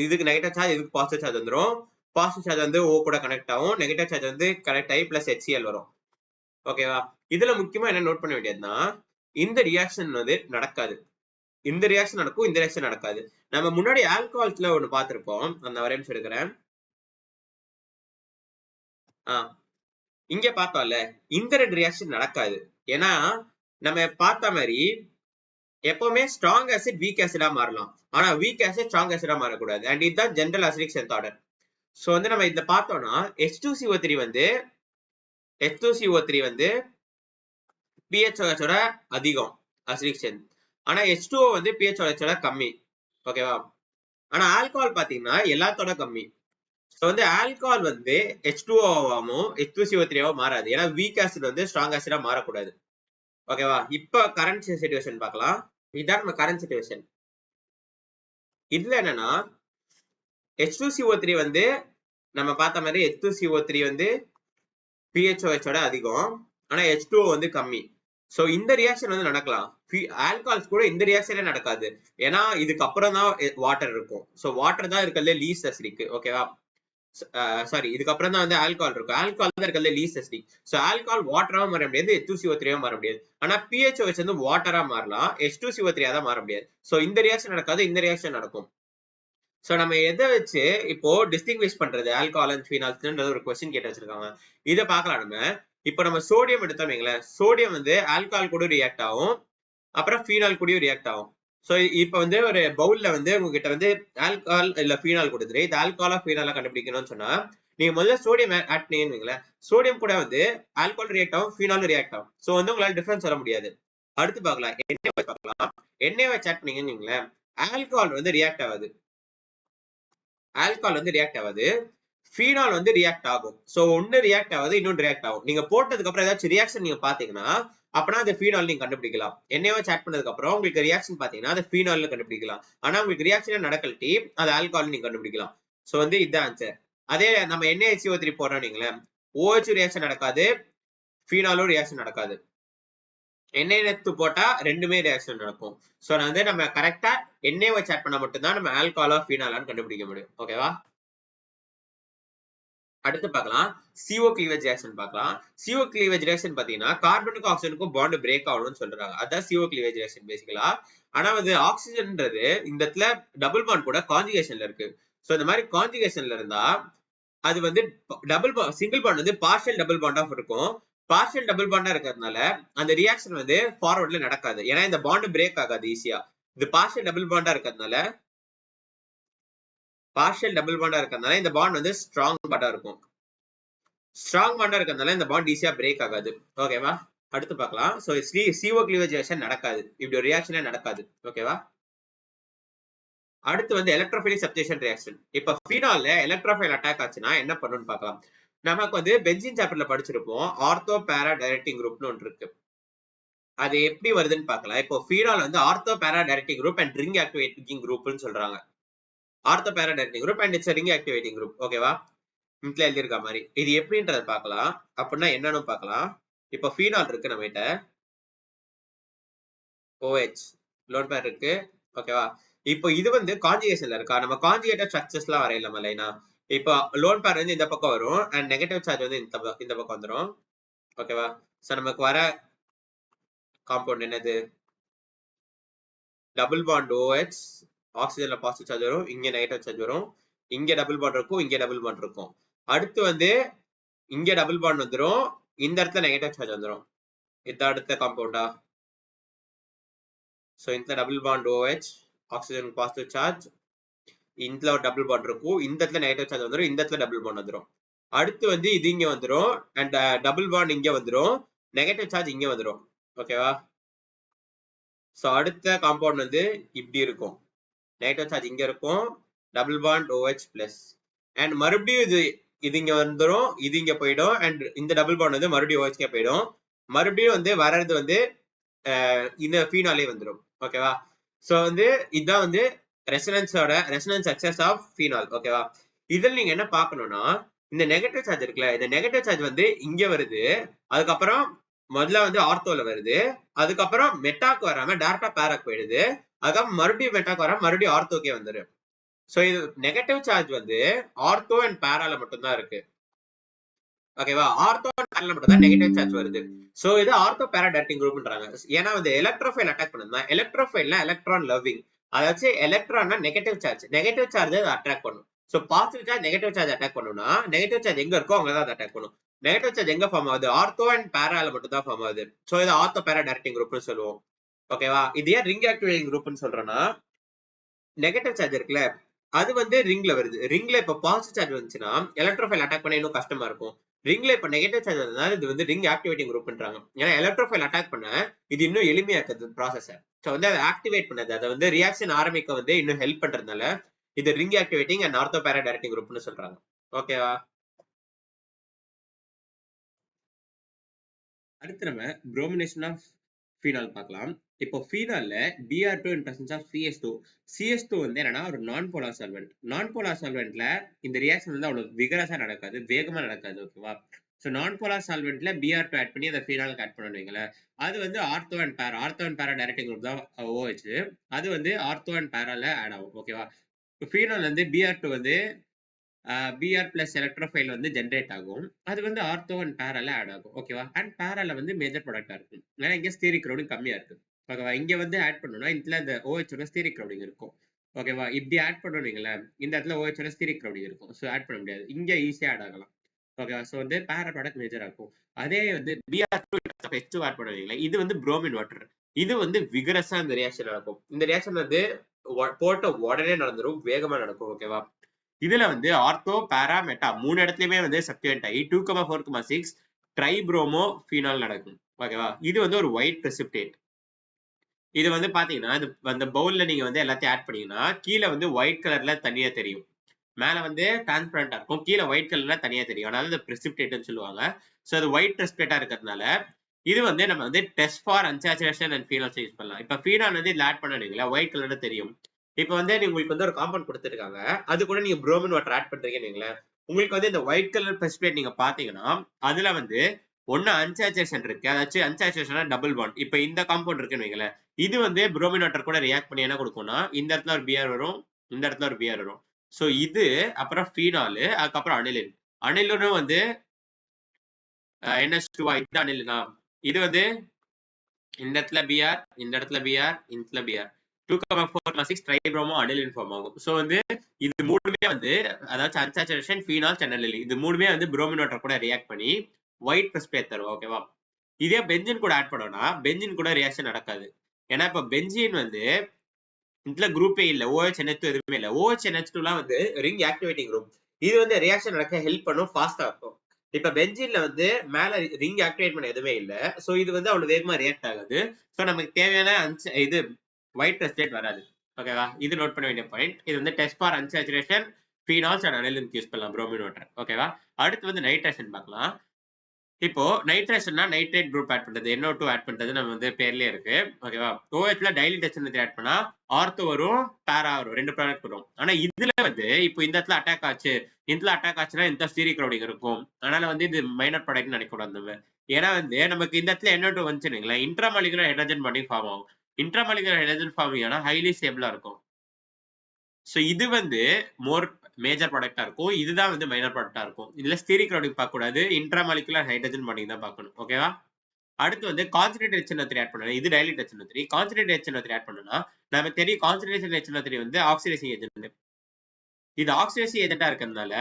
இதுக்கு நெகட்டிவ் சார்ஜ், இதுக்கு பாசிட்டிவ் சார்ஜ் வந்துடும். பாசிட்டிவ் சார்ஜ் வந்து O கூட கனெக்ட் ஆகும், நெகட்டிவ் சார்ஜ் வந்து கனெக்ட் ஆகி பிளஸ் HCl வரும். ஓகேவா? இதுல முக்கியமா என்ன நோட் பண்ண வேண்டியதுன்னா, இந்த ரியாக்ஷன் வந்து நடக்காது. இந்த ரியாக்ஷன் நடக்கும், இந்த ரியாக்ஷன் நடக்காது. நம்ம முன்னாடி ஆல்கஹால்ஸ்ல ஒண்ணு பார்த்திருப்போம், அந்த வரையும் நிமிஷம் எடுக்கிறேன். இங்க பார்த்தோம்ல, இந்த ரெண்டு ரியாக்ஷன் நடக்காது. ஏன்னா நம்ம பார்த்த மாதிரி எப்பவுமே ஸ்ட்ராங் ஆசிட் வீக் ஆசிடா மாறலாம், ஆனா வீக் ஆசிட் ஸ்ட்ராங் ஆசிடா மாறக்கூடாது. அண்ட் இதுதான் general acidic strength order. So வந்து நம்ம இத பார்த்தோம்னா H2CO3 வந்து H2CO3 வந்து pHOH ஓட அதிகம் அசிடிக் ஸ்ட்ரென்த், ஆனா H2O வந்து pHOH ஓட கம்மி. ஓகேவா? ஆனா ஆல்கஹால் பாத்தீங்கன்னா எல்லாத்தோட கம்மி. சோ வந்து ஆல்கஹால் வந்து H2O ஆவோ H2CO3 ஆவோ மாறாது. ஏன்னா வீக் ஆசிட் வந்து ஸ்ட்ராங் ஆசிடா மாறக்கூடாது. ஓகேவா? இப்ப கரண்ட் சிச்சுவேஷன் பார்க்கலாம். இதான் நம்ம கரண்ட் சிச்சுவேஷன். இதுல என்னன்னா H2CO3 வந்து நம்ம பார்த்த மாதிரி H2CO3 வந்து pHOH ஓட அதிகம், ஆனா H2O வந்து கம்மி. சோ இந்த ரியாக்ஷன் வந்து நடக்கலாம். ஆல்கஹால்ஸ் கூட இந்த ரியாக்ஷனே நடக்காது, ஏன்னா இதுக்கு அப்புறம் தான் வாட்டர் இருக்கும். சோ வாட்டர் தான் இருக்கிறதுல லீஸ்ட் அசிடிக். ஓகேவா? சாரி, இதுக்கப்புறம் தான் வந்து ஆல்கஹால் இருக்கும். ஆல்கஹால் தான் இருக்கிறதுல லீஸ்ட் அசிடிக். சோ ஆல்கஹால் வாட்டரா மாற முடியாது, H2CO3 மாற முடியாது. ஆனா pHOH வந்து வாட்டரா மாறலாம், H2CO3 தான் மாற முடியாது. சோ இந்த ரியாக்ஷன் நடக்காது, இந்த ரியாக்ஷன் நடக்கும். சோ நம்ம எதை வச்சு இப்போ டிஸ்டிங்விஷ் பண்றது ஆல்கஹால் அண்ட் ஃபீனால்ஸ்ன்றது ஒரு क्वेश्चन கேட்டு வச்சிருக்காங்க. இத பார்க்கலாம். நம்ம இப்போ நம்ம சோடியம் எடுத்தோம் வைங்களேன், சோடியம் வந்து ஆல்கஹால் கூட ரியாக்ட் ஆகும், அப்புறம் ஃபீனால் கூடயும் ரியாக்ட் ஆகும். சோ இப்போ வந்து ஒரு பவுல்ல வந்து உங்ககிட்ட வந்து ஆல்கஹால் இல்ல ஃபீனால் கொடுத்துரு, இது ஆல்கஹாலா ஃபீனாலா கண்டுபிடிக்கணும்னு சொன்னா நீங்க முதல்ல சோடியம் ஆட் பண்ணீங்கன்னு வைங்களேன், சோடியம் கூட வந்து ஆல்கஹால் ரியாக்ட் ஆகும், ஃபீனாலும் ரியாக்ட் ஆகும். சோ வந்து உங்களால டிஃபரன்ஸ் சொல்ல முடியாது. அடுத்து பார்க்கலாம், எண்ணெய் பார்க்கலாம். எண்ணெய் வச்சு ஆட் பண்ணீங்கன்னு வைங்களேன், ஆல்கஹால் வந்து ரியாக்ட் ஆகாது, ஆல்கஹால் வந்து ரியாக்ட் ஆகாது, ஃபீனால் வந்து ரியாக்ட் ஆகும். சோ ஒன்னு ரியாக்ட் ஆகாது, இன்னொன்று ரியாக்ட் ஆகும். நீங்க போட்டதுக்கு அப்புறம் ஏதாச்சும் ரியாக்ஷன் நீங்க பாத்தீங்கன்னா அப்பனா அது ஃபீனால் நீங்க கண்டுபிடிக்கலாம். எண்ணெய் வச்சு ஆட் பண்ணதுக்கு அப்புறம் உங்களுக்கு ரியாக்ஷன் பாத்தீங்கன்னா அது ஃபீனால்னு கண்டுபிடிக்கலாம். ஆனா உங்களுக்கு ரியாக்ஷனே நடக்கலட்டி அது ஆல்கஹால் நீங்க கண்டுபிடிக்கலாம். சோ வந்து இதுதான் ஆன்சர். அதே நம்ம NaHCO3 போடுறோம் நீங்களேன், OH ரியாக்ஷன் நடக்காது, ஃபீனாலும் ரியாக்ஷன் நடக்காது. எண்ணெய் எடுத்து போட்டா ரெண்டுமே ரியாக்ஷன் நடக்கும். சோ வந்து நம்ம கரெக்டா எண்ணெய் வச்சு ஆட் பண்ணா மட்டும் தான் நம்ம ஆல்கஹாலா ஃபீனாலான்னு கண்டுபிடிக்க முடியும். ஓகேவா? அடுத்து பார்க்கலாம், CO கிளீவேஜ் ரியாக்ஷன் பார்க்கலாம். CO கிளீவேஜ் ரியாக்ஷன் பாத்தீங்கன்னா கார்பனுக்கும் ஆக்சிஜனுக்கும் பாண்ட் பிரேக் ஆகணும்னு சொல்றாங்க. அதான் CO கிளீவேஜ் ரியாக்ஷன் பேசிக்கலா. ஆனா வந்து ஆக்சிஜன்ன்றது இந்த இடத்துல டபுள் பாண்ட் கூட கான்ஜுகேஷன்ல இருக்கு. சோ இந்த மாதிரி கான்ஜுகேஷன்ல இருந்தா அது வந்து சிங்கிள் பாண்ட் வந்து பார்ஷியல் டபுள் பாண்டா இருக்கும். பார்ஷியல் டபுள் பாண்டா இருக்கிறதுனால அந்த ரியாக்ஷன் வந்து ஃபார்வர்ட்ல நடக்காது, ஏன்னா இந்த பாண்ட் பிரேக் ஆகாது ஈஸியா. இது பார்ஷியல் டபுள் பாண்டா இருக்கிறதுனால இந்த பாண்ட் வந்து ஸ்ட்ராங் பாண்டா இருக்கும். ஸ்ட்ராங் பாண்டா இருக்கிறதுனால இந்த பாண்ட் ஈஸியா பிரேக் ஆகாது. ஓகேவா? அடுத்து பார்க்கலாம். சோ CO கிளீவேஜ் ரியாக்ஷன் நடக்காது, இப்படி ஒரு ரியாக்ஷனே நடக்காது. ஓகேவா? அடுத்து வந்து எலக்ட்ரோஃபைலிக் சப்ஸ்டிடியூஷன் ரியாக்ஷன். இப்ப ஃபீனால்ல எலக்ட்ரோஃபைல் அட்டாக் ஆச்சுன்னா என்ன பண்ணுன்னு பார்க்கலாம். நமக்கு வந்து பென்சீன் சாப்டர்ல படிச்சிருப்போம், ஆர்த்தோ பேரா டைரக்டிங் குரூப்னு ஒன்று இருக்கு. அது எப்படி வருதுன்னு பார்க்கலாம். இப்போ ஃபீனால் வந்து ortho para directing group and ring activating குரூப்னு சொல்றாங்க. Ortho para directing group and its ring activating group. ஓகேவா? இன்ட்ல எழுதிருக்க மாதிரி இது எப்படின்றத பார்க்கலாம். அப்படின்னா என்னன்னு பார்க்கலாம். இப்போ ஃபீனால் இருக்கு நம்ம கிட்ட, OH லோன் பேர் இருக்கு. ஓகேவா? இப்போ இது வந்து கான்ஜுகேஷன்ல இருக்கா, நம்ம கான்ஜுகேட்டட் ஸ்ட்ரக்சர்ஸ் எல்லாம் வரையலாமா லைனா. இப்போ லோன் பேர் வந்து இந்த பக்கம் வரும் அண்ட் நெகட்டிவ் சார்ஜ் வந்து இந்த பக்கம் வந்துடும். ஓகேவா? சோ நமக்கு வர காம்பவுண்ட் என்னது, டபுள் பாண்ட் OH, ஆக்சிஜன்ல பாசிட்டிவ் சார்ஜ் வரும், இங்க நெகட்டிவ் சார்ஜ் வரும், இங்க டபுள் பாண்ட் இருக்கும், இங்க டபுள் பாண்ட் இருக்கும். அடுத்து வந்து இங்க டபுள் பாண்ட் வந்துடும், இந்த இடத்துல நெகட்டிவ் சார்ஜ் வந்துடும். இது அடுத்த காம்பவுண்டா. சோ இந்த double bond OH, oxygen positive charge, இந்த ஒரு டபுள் பாண்ட் இருக்கும், இந்த இடத்துல நெகட்டிவ் சார்ஜ் வந்துடும், இந்த இடத்துல டபுள் பாண்ட் வந்துடும். அடுத்து வந்து இது இங்க வந்துடும் அண்ட் டபுள் பாண்ட் இங்க வந்துடும், நெகட்டிவ் சார்ஜ் இங்க வந்துடும். ஓகேவா? சோ அடுத்த காம்பவுண்ட் வந்து இப்படி இருக்கும், நெகட்டிவ் சார்ஜ் இங்க இருக்கும், double bond OH plus and மறுபடியும் இது இது இங்க வந்துரும், இது இங்க போயிடும், அண்ட் இந்த டபுள் பாண்ட் வந்து மறுபடியும் OH போயிடும். மறுபடியும் வந்து வர்றது வந்து இந்த ஃபீனாலே வந்துடும். ஓகேவா? சோ வந்து இதுதான் வந்து ரெசனன்ஸ் சக்சஸ் ஆஃப் ஃபீனால். ஓகேவா? இதில் நீங்க என்ன பார்க்கணும்னா, இந்த நெகட்டிவ் சார்ஜ் இருக்குல்ல, இந்த நெகட்டிவ் சார்ஜ் வந்து இங்க வருது, அதுக்கப்புறம் முதல்ல வந்து ஆர்த்தோல வருது, அதுக்கப்புறம் மெட்டாக்கு வராம டேரக்டா பேராக்கு போயிடுது, அதுக்கப்புறம் மறுபடியும் மெட்டாக்கு வராம மறுபடியும் ஆர்த்தோக்கே வந்துடும். சோ இது நெகட்டிவ் சார்ஜ் வந்து ஆர்த்தோ அண்ட் பேரால மட்டும்தான் இருக்கு. ஓகேவா? ஆர்த்தோ அண்ட் பேரால மட்டும் தான் நெகட்டிவ் சார்ஜ் வருது. சோ இது ஆர்த்தோ பேரா டைரக்டிங் குரூப்ன்றாங்க. ஏன்னா வந்து எலக்ட்ரோஃபைல் அட்டாக் பண்ணுதுன்னா, எலக்ட்ரோஃபைல்னா எலக்ட்ரான் லவ்விங், அதாச்சு எலக்ட்ரான்னா நெகட்டிவ் சார்ஜ் அதை அட்ராக்ட் பண்ணும். So positive charge negative charge attack பண்ணும்னா, நெகட்டிவ் சார்ஜ் எங்க இருக்கோ அங்கதான் அதை அட்டாக் பண்ணும். நெகட்டிவ் சார்ஜ் எங்க ஃபார்ம் ஆகுது? ஆர்த்தோ அண்ட் பேரால மட்டும் தான் ஃபார்ம் ஆகுது. சோ இது ஆர்த்தோ பேரா டைரக்டிங் குரூப்னு சொல்லுவோம். ஓகேவா? இது ஏன் ரிங் ஆக்டிவேட்டிங் குரூப்னு சொல்றேன்னா, நெகட்டிவ் சார்ஜ் இருக்குல்ல, அது வந்து ரிங்ல வருது. ரிங்ல இப்ப பாசிட்டிவ் சார்ஜ் வந்துச்சுன்னா எலக்ட்ரோஃபைல் அட்டாக் பண்ண இன்னும் கஷ்டமா இருக்கும். ரிங்ல இப்ப நெகட்டிவ் சார்ஜ் வந்ததுனால இது வந்து ரிங் ஆக்டிவேட்டிங் குரூப்ன்றாங்க. ஏன்னா எலக்ட்ரோஃபைல் அட்டாக் பண்ண இது இன்னும் எளிமையாக்குது ப்ராசஸ். சோ வந்து அதை ஆக்டிவேட் பண்ணது, அதை வந்து ரியாக்ஷன் ஆரம்பிக்க வந்து இன்னும் ஹெல்ப் பண்றதுனால இது ring activating and ortho para directing குரூப்னு சொல்றாங்க. ஓகேவா? அடுத்து நம்ம புரோமினேஷன் ஆஃப் ஃபீனால் பார்க்கலாம். இப்போ ஃபீனால்ல Br2 in presence of CS2. CS2 வந்து என்னன்னா ஒரு நான் போலார் சால்வெண்ட். நான் போலார் சால்வெண்ட்ல இந்த ரியாக்ஷன் வந்து அவ்வளவு விகரஸா நடக்காது, வேகமா நடக்காது. ஓகேவா? சோ நான் போலார் சால்வெண்ட்ல Br2 ஆட் பண்ணி அந்த ஃபீனாலுக்கு ஆட் பண்ணுவீங்களா, அது வந்து ஆர்த்தோ அண்ட் பேரா டைரக்டிங் குரூப் தான் OH. அது வந்து ஆர்த்தோ அண்ட் பேரால ஆட் ஆகும். ஓகேவா? ஃபீனால் வந்து Br2 வந்து Br பிளஸ் எலக்ட்ரோஃபைல் வந்து ஜென்ரேட் ஆகும். அது வந்து ஆர்த்தோ அண்ட் பேரால ஆட் ஆகும். ஓகேவா? அண்ட் பேரால வந்து மேஜர் ப்ராடக்டா இருக்கும். ஏன்னா இங்க ஸ்டீரிக் ரவுடிங் கம்மியா இருக்கு. ஓகேவா? இங்க வந்து ஆட் பண்ணணும்னா இதுல இந்த OH ஓட ஸ்டீரிக் ரவுடிங் இருக்கும். ஓகேவா? இப்படி ஆட் பண்ணுவீங்களா, இந்த இடத்துல OH ஓட ஸ்டீரிக் ரவுடிங் இருக்கும். ஸோ ஆட் பண்ண முடியாது. இங்க ஈஸியா ஆட் ஆகலாம். ஓகேவா? ஸோ வந்து பேரா ப்ராடக்ட் மேஜரா இருக்கும். அதே வந்து Br2 ஆட் பண்ணுவீங்களா, இது வந்து புரோமின் வாட்டர். இது வந்து விகரஸா இந்த ரியாக்ஷன் நடக்கும். இந்த ரியாக்ஷன் வந்து போட்ட உடனே நடந்துரும், வேகமா நடக்கும். ஓகேவா? இதுல வந்து ஆர்த்தோ பேரா மெட்டா மூணு இடத்துலயுமே வந்து சப்ஸ்டிட்யூட் ஆகி 2,4,6 ட்ரைப்ரோமோ ஃபீனால் நடக்கும். ஓகேவா? இது வந்து ஒரு ஒயிட் பிரெசிபிடேட். இது வந்து பாத்தீங்கன்னா அந்த பவுல்ல நீங்க வந்து எல்லாத்தையும் ஆட் பண்ணீங்கன்னா கீழே வந்து ஒயிட் கலர்ல தனியா தெரியும், மேல வந்து டிரான்ஸ்பரண்டா இருக்கும், கீழே ஒயிட் கலர்ல தனியா தெரியும். அதனால இந்த பிரெசிபிடேட்னு சொல்லுவாங்க. சோ அது ஒயிட் பிரெசிபிடேட்டா இருக்கிறதுனால இது வந்து நம்ம வந்து test for unsaturation and phenols use பண்ணலாம். இப்ப ஃபீனால் வந்து இதுல ஆட் பண்ணீங்களா, ஒயிட் கலர்ல தெரியும். இப்ப வந்து உங்களுக்கு வந்து ஒரு காம்பவுண்ட் கொடுத்துருக்காங்க, அது கூட நீங்க புரோமின் வாட்டர் ஆட் பண்றீங்கன்னு உங்களுக்கு வந்து இந்த ஒயிட் கலர் பிரெசிபிடேட் நீங்க பாத்தீங்கன்னா அதுல வந்து ஒன்னு அன்சாச்சுரேஷன் இருக்கு, அதாச்சும் அன்சாச்சுரேஷன் டபுள் பாண்ட். இப்ப இந்த காம்பவுண்ட் இருக்குன்னு வைங்களேன், இது வந்து புரோமின் வாட்டர் கூட ரியாக்ட் பண்ணி என்ன கொடுக்கும்னா இந்த இடத்துல ஒரு பிஆர் வரும், இந்த இடத்துல ஒரு பிஆர் வரும். சோ இது அப்புறம் ஃபீனாலு, அதுக்கப்புறம் அனிலின். அனிலினும் வந்து NH2 இது அனிலினா, இது வந்து இந்த இடத்துல பிஆர், இந்த இடத்துல பிஆர், இந்த இடத்துல பிஆர், 2,4,6 ட்ரைப்ரோமோ அனிலின் ஃபார்ம் ஆகும். சோ வந்து இது மூணுமே வந்து அதாவது அன்சாச்சுரேஷன், ஃபீனால்ஸ் அண்ட் அனிலின், இது மூணுமே வந்து புரோமின் வாட்டர் கூட ரியாக்ட் பண்ணி ஒயிட் பிரெசிபிடேட் தரும். ஓகேவா? இதே பென்சின் கூட ஆட் பண்ணோம்னா பென்சின் கூட ரியாக்ஷன் நடக்காது. ஏன்னா இப்ப பென்சின் வந்து இதுல குரூப்பே இல்ல, OH NH2 எதுவுமே இல்ல. OH NH2 வந்து ரிங் ஆக்டிவேட்டிங் குரூப். இது வந்து ரியாக்ஷன் நடக்க ஹெல்ப் பண்ணும், ஃபாஸ்டா இருக்கும். இப்ப பென்சின்ல வந்து மேல ரிங் ஆக்டிவேட் பண்ண எதுவுமே இல்ல. சோ இது வந்து அவ்வளவு வேகமா ரியாக்ட் ஆகாது. சோ நமக்கு தேவையான இது ஒயிட் பிரெசிபிடேட் வராது. ஓகேவா? இது நோட் பண்ண வேண்டிய பாயிண்ட். இது வந்து test for unsaturation, phenols and aniline use பண்ணலாம் புரோமின் வாட்டர். ஓகேவா? அடுத்து வந்து நைட்ரேஷன் பார்க்கலாம். இப்போ நைட்ரேஷன்னா நைட்ரேட் குரூப் ஆட் பண்றது, NO2 ஆட் பண்றது நம்ம வந்து பேர்லயே இருக்கு. ஓகேவா? OHல டைலிட் HNO3 ஆட் பண்ணா ஆர்த்தோ வரும், பேரா வரும், ரெண்டு ப்ராடக்ட் வரும். ஆனா இதுல வந்து இப்போ இந்த இடத்துல அட்டாக் ஆச்சு, இந்த அட்டாக் ஆச்சுன்னா இந்த ஸ்டீரிக் ரவுடிங் இருக்கும். அதனால வந்து இது மைனர் ப்ராடக்ட் நினைக்க கூடாது நம்ம. ஏன்னா வந்து நமக்கு இந்த இடத்துல NO2 வந்துச்சுங்களா, இன்ட்ராமாலிகுலர் ஹைட்ரஜன் பாண்டிங் ஃபார்ம் ஆகும். இன்ட்ராமாலிகுலர் ஹைட்ரஜன் ஃபார்ம் ஆனா ஹைலி ஸ்டேபிளா இருக்கும். சோ இது வந்து மோர் மேஜர் ப்ராடக்டா இருக்கும், இதுதான் வந்து மைனர் ப்ராடக்டா இருக்கும். இதுல ஸ்டீரிக் ரவுடிங் பார்க்க கூடாது, இன்ட்ராமாலிகுலர் ஹைட்ரஜன் பாண்டிங் தான் பார்க்கணும். ஓகேவா? அடுத்து வந்து கான்சன்ட்ரேட் HNO3 ஆட் பண்ணணும், இது டைலிட் HNO3. கான்சன்ட்ரேட் HNO3 ஆட் பண்ணனும்னா நமக்கு தெரியும் கான்சன்ட்ரேஷன் HNO3 வந்து ஆக்சிடைசிங் ஏஜென்ட். இது ஆக்சிடைசிங் ஏஜென்ட்டா இருக்கிறதுனால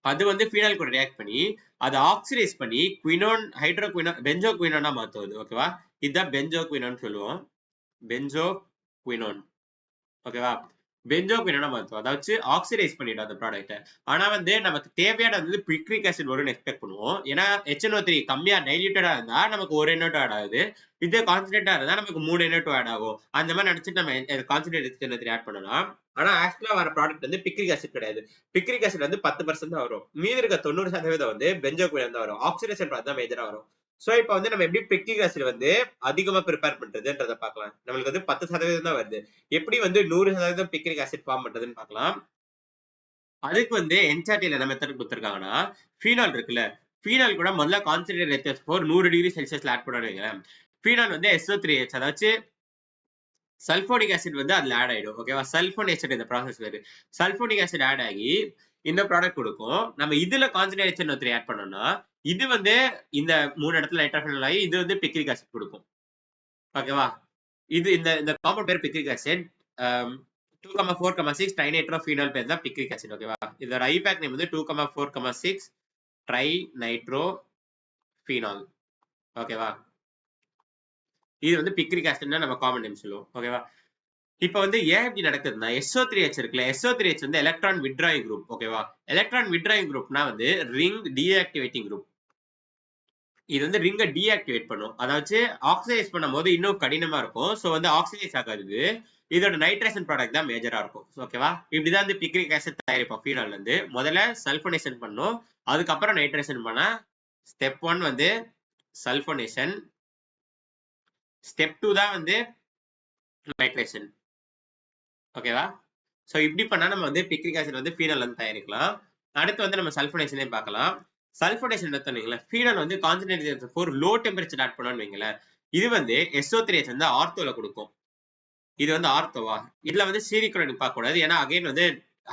அது வந்து ஃபீனால் கூட ரியாக்ட் பண்ணி அது ஆக்சிடைஸ் பண்ணி குயினோன் ஹைட்ரோகுயினோன் பென்சோ குயினோனா மாத்துவது. ஓகேவா? இதுதான் பென்சோ குயினோன் சொல்லுவோம், பென்சோ குயினோன். ஓகேவா? பென்சோகுயினோட மாத்துவோம், அதாவது ஆக்சிடைஸ் பண்ணிடும் அந்த ப்ராடக்ட்டை. ஆனா வந்து நமக்கு தேவையான வந்து பிக்ரிக் ஆசிட் வரும்னு எக்ஸ்பெக்ட் பண்ணுவோம். ஏன்னா HNO3 கம்மியா டைல்யூட்டடா இருந்தா நமக்கு ஒரு NO2 ஆட் ஆகுது, இதே கான்சன்ட்ரேட்டா இருந்தா நமக்கு 3 NO2 ஆட் ஆகும். அந்த மாதிரி நினைச்சிட்டு நம்ம கான்சன்ட்ரேட் HNO3 ஆட் பண்ணலாம். ஆனா ஆக்சுவலா வர ப்ராடக்ட் வந்து பிக்ரிக் ஆசிட் கிடையாது. பிக்ரிக் ஆசிட் வந்து 10% தான் வரும், மீதி இருக்க 90% வந்து பென்சோகுயின் தான் வரும். ஆக்சிடேஷன் தான் மேஜரா வரும். சோ இப்ப வந்து நம்ம எப்படி பிக்ரிக் ஆசிட் வந்து அதிகமா ப்ரிப்பேர் பண்றதுன்றத பார்க்கலாம். நம்மளுக்கு வந்து 10% தான் வருது, எப்படி வந்து 100% பிக்ரிக் ஆசிட் ஃபார்ம் பண்றதுன்னு பார்க்கலாம். அதுக்கு வந்து என்சார்டில என்ன மெத்தட் கொடுத்துருக்காங்கன்னா, ஃபீனால் இருக்குல்ல, ஃபீனால் கூட முதல்ல கான்சன்ட்ரேட் HCl4 100 டிகிரி செல்சியஸ்ல ஆட் பண்ணுவாங்க. ஃபீனால் வந்து SO3H, அதாவது சல்போனிக் ஆசிட் வந்து அதுல ஆட் ஆயிடும். ஓகேவா, சல்போனேஷன் இந்த ப்ராசஸ் பேரு. சல்போனிக் ஆசிட் ஆட் ஆகி இந்த ப்ராடக்ட் கொடுக்கும். நம்ம இதுல கான்சன்ட்ரேட் HNO3 ஆட் பண்ணோம்னா இது வந்து இந்த 3 இடத்துல நைட்ரோஃபினால் ஆகி இது வந்து பிக்ரிக் ஆசிட் கொடுக்கும். ஓகேவா, இது இந்த காம்பவுண்ட் பேர் பிக்ரிக் ஆசிட். 2,4,6 ட்ரைநைட்ரோஃபீனால் பேர் தான் பிக்ரிக் ஆசிட். ஓகேவா, இதோட ஐபேக் நேம் வந்து 2,4,6 ட்ரைநைட்ரோஃபீனால். ஓகேவா, இது வந்து பிக்ரிக் ஆசிட்னா நம்ம காமன் நேம் சொல்லுவோம். ஓகேவா, இப்ப வந்து ஏன் இப்படி நடக்குதுன்னா SO3H இருக்குல்ல, SO3H வந்து எலக்ட்ரான் வித்ட்ராயிங் குரூப். ஓகேவா, எலக்ட்ரான் வித்ட்ராயிங் குரூப்னா வந்து ரிங் டீஆக்டிவேட்டிங் குரூப். இது வந்து ரிங்கை டீஆக்டிவேட் பண்ணும், அதாவது ஆக்சிடைஸ் பண்ணும்போது இன்னும் கடினமா இருக்கும். ஸோ வந்து ஆக்சிடைஸ் ஆகாது. இதோட நைட்ரேஷன் ப்ராடக்ட் தான் மேஜரா இருக்கும். ஓகேவா, இப்படிதான் இந்த பிக்ரிக் ஆசிட் தயாரிப்போம். ஃபீனால்ல இருந்து முதல்ல சல்போனேஷன் பண்ணும், அதுக்கப்புறம் நைட்ரேஷன் பண்ணா ஸ்டெப் 1 வந்து சல்போனேஷன், ஸ்டெப் 2 தான் வந்து நைட்ரேஷன். ஓகேவா, சோ இப்படி பண்ணா நம்ம வந்து பிக்ரிக் ஆசிட் வந்து ஃபீனால் வந்து தயாரிக்கலாம். அடுத்து வந்து நம்ம சல்போனேஷனே பார்க்கலாம். சல்போனேஷன் எடுத்தீங்களா, ஃபீனால் வந்து concentrate for low temperature add பண்ணோம்னு வைங்களேன், இது வந்து SO3H வந்து ஆர்த்தோல கொடுக்கும். இது வந்து ஆர்த்தோவா, இதுல வந்து சீரிக்ளோரைன் பார்க்க கூடாது, ஏன்னா அகைன் வந்து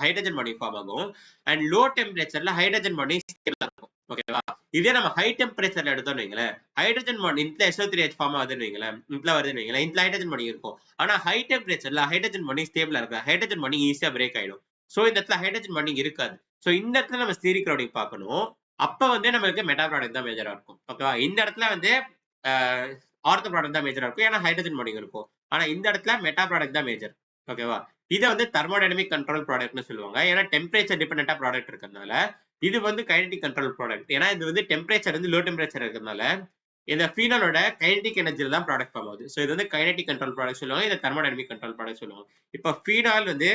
ஹைட்ரஜன் பாண்டிங் ஃபார்ம் ஆகும். அண்ட் லோ டெம்பரேச்சர்ல ஹைட்ரஜன் பாண்டிங் ஸ்டேபிளா இருக்கும். ஓகேவா, இதே நம்ம ஹை டெம்பரேச்சர்ல எடுத்தோம்னு வைங்களேன், ஹைட்ரஜன் பாண்டிங் இந்த SO3H ஃபார்ம் ஆகுதுன்னு வைங்களேன், இதுல வருதுன்னு வைங்களேன், இந்த ஹைட்ரஜன் பாண்டிங் இருக்கும். ஆனா ஹை டெம்பரேச்சர்ல ஹைட்ரஜன் பாண்டிங் ஸ்டேபிளா இருக்கு, ஹைட்ரஜன் பாண்டிங் ஈஸியா பிரேக் ஆயிடும். சோ இந்த இடத்துல ஹைட்ரஜன் பாண்டிங் இருக்காது. சோ இந்த இடத்துல நம்ம ஸ்டீரிக்ளோரைன் பார்க்கணும். அப்ப வந்து நம்மளுக்கு மெட்டா ப்ராடக்ட் தான் மேஜரா இருக்கும். ஓகேவா, இந்த இடத்துல வந்து ஆர்த்தோ ப்ராடக்ட் தான் மேஜரா இருக்கும், ஏன்னா ஹைட்ரஜன் பாண்டிங் இருக்கும். ஆனா இந்த இடத்துல மெட்டா ப்ராடக்ட் தான் மேஜர். ஓகேவா, இதை வந்து தெர்மோடைனமிக் கண்ட்ரோல் ப்ராடக்ட்னு சொல்லுவாங்க, ஏன்னா டெம்பரேச்சர் டிபெண்டா ப்ராடக்ட் இருக்கிறதுனால. இது வந்து கைனடிக் கண்ட்ரோல் ப்ராடக்ட், ஏன்னா இது வந்து டெம்பரேச்சர் வந்து லோ டெம்பரேச்சர் இருக்கிறதுனால இந்த ஃபீனாலோட கைனடிக் எனர்ஜில தான் ப்ராடக்ட் ஃபார்ம் ஆகுது. ஸோ இது வந்து கைனடிக் கண்ட்ரோல் ப்ராடக்ட் சொல்லுவாங்க, இதை தெர்மோடைனமிக் கண்ட்ரோல் ப்ராடக்ட் சொல்லுவாங்க. இப்போ ஃபீனால் வந்து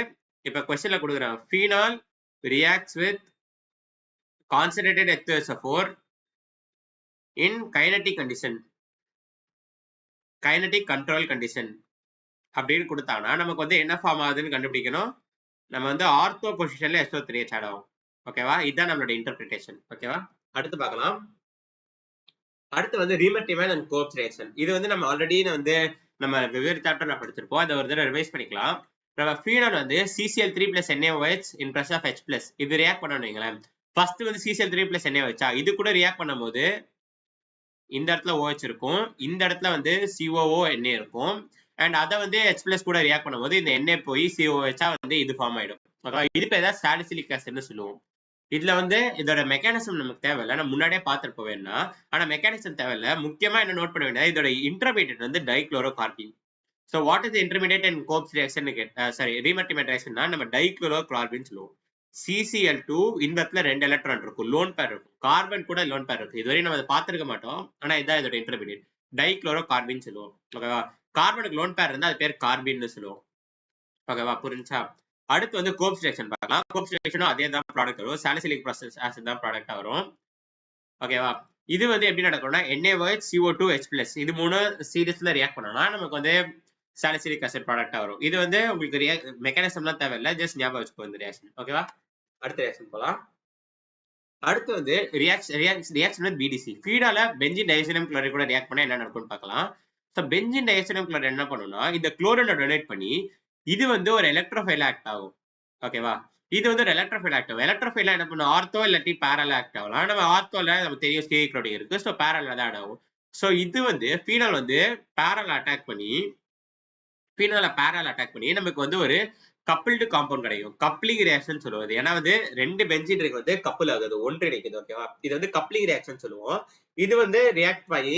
இப்ப கொஸ்டின்ல கொடுக்குறாங்க, phenol reacts with concentrated H2SO4 in kinetic condition, kinetic control condition அப்படின்னு கொடுத்தாங்கன்னா நமக்கு வந்து என்ன ஃபார்ம் ஆகுதுன்னு கண்டுபிடிக்கணும். நம்ம வந்து ஆர்த்தோ பொசிஷன்ல SO3H ஆட் ஆகும். ஓகேவா, இதுதான் நம்மளோட இன்டர்பிரிட்டேஷன். ஓகேவா, அடுத்து பார்க்கலாம். அடுத்து வந்து ரீமர்டிவன் அண்ட் கோப்ஸ் ரியாக்ஷன். இது வந்து நம்ம ஆல்ரெடி வந்து நம்ம வெவ்வேறு சாப்டர்ல படிச்சிருப்போம், அதை ஒரு தடவை ரிவைஸ் பண்ணிக்கலாம். நம்ம ஃபீனால் வந்து CCl3 + NaOH in presence of H+, இது ரியாக்ட் பண்ணணுங்களேன். ஃபர்ஸ்ட் வந்து CCl3 + NaOH இது கூட ரியாக்ட் பண்ணும்போது இந்த இடத்துல OH இருக்கும், இந்த இடத்துல வந்து COO Na இருக்கும். அண்ட் அதை வந்து H+ கூட ரியாக்ட் பண்ணும்போது இந்த Na போய் COH வந்து இது ஃபார்ம் ஆயிடும். இது பேர் தான் சாலிசிலிக் ஆசிட்னு சொல்லுவோம். இதுல வந்து இதோட மெக்கானிசம் நமக்கு தேவையில்லை, நம்ம முன்னாடியே பார்த்துட்டு போவேன்னா. ஆனா மெக்கானிசம் தேவையில்லை, முக்கியமா என்ன நோட் பண்ண வேண்டியது, இதோட இன்டர்மீடியட் வந்து dichloro carbene. So what is intermediate and Kolbe's reaction sorry Reimer Tiemann ரியாக்ஷன்னா நம்ம டைக்ளோரோ கார்பின் சொல்லுவோம். CCl2 இந்த இடத்துல 2 எலக்ட்ரான் இருக்கும், லோன் பேர் இருக்கும், கார்பன் கூட லோன் பேர் இருக்கு. இதுவரை நம்ம அதை பார்த்துருக்க மாட்டோம், ஆனா இதான் இதோட இன்டர்மீடியட், டைக்ளோரோ கார்பின் சொல்லுவோம். ஓகேவா, கார்பனுக்கு லோன் பேர் இருந்தா அது பேர் கார்பின்னு சொல்லுவோம். ஓகேவா, புரிஞ்சா? அடுத்து வந்து கோப்ஸ் ரியாக்ஷன் பார்க்கலாம். கோப்ஸ் ரியாக்ஷனும் அதே தான் ப்ராடக்ட் வரும், சாலிசிலிக் ப்ராசஸ் ஆசிட் தான் ப்ராடக்டா வரும். ஓகேவா, இது வந்து எப்படி நடக்கும்னா NaOH CO2 H+, இது 3 சீரிஸ்ல ரியாக்ட் பண்ணோம்னா நமக்கு வந்து சாலிசிலிக் ஆசிட் ப்ராடக்டா வரும். இது வந்து உங்களுக்கு மெக்கானிசம்லாம் தேவையில்லை, ஜஸ்ட் ஞாபகம் வச்சுக்கோ இந்த ரியாக்ஷன். ஓகேவா, அடுத்த ரியாக்ஷன் போலாம். அடுத்து வந்து ரியாக்ஷன் வித் BDC. ஃபீடால பென்சின் டைசோனியம் குளோரைட் கூட ரியாக்ட் பண்ணா என்ன நடக்கும்னு பார்க்கலாம். ஸோ பென்சின் டைசோனியம் குளோரைட் என்ன பண்ணும்னா இந்த குளோரினை டொனேட் பண்ணி இது வந்து ஒரு எலக்ட்ரோஃபைல் ஆக்ட் ஆகும். ஓகேவா, இது வந்து ஒரு எலக்ட்ரோஃபைல் ஆக்ட் ஆகும். எலக்ட்ரோஃபைல் என்ன பண்ணும், ஆர்த்தோ இல்லாட்டி பேரல் ஆக்ட் ஆகலாம். நம்ம ஆர்த்தோல நம்ம தெரியும் ஸ்டீரிக்ளோரைட் இருக்கு, ஸோ பேரல் தான் ஆட் ஆகும். ஸோ இது வந்து ஃபீனால் வந்து பேரல் அட்டாக் பண்ணி நமக்கு வந்து ஒரு கப்பிள்டு காம்பவுண்ட் கிடைக்கும், கப்ளிங் ரியாக்ஷன் சொல்லுவது. ஏன்னா வந்து 2 பென்சின் ரிங் வந்து கப்பிள் ஆகுது, ஒன்றிணைக்குது. ஓகேவா, இது வந்து கப்ளிங் ரியாக்ஷன் சொல்லுவோம். இது வந்து ரியாக்ட் பண்ணி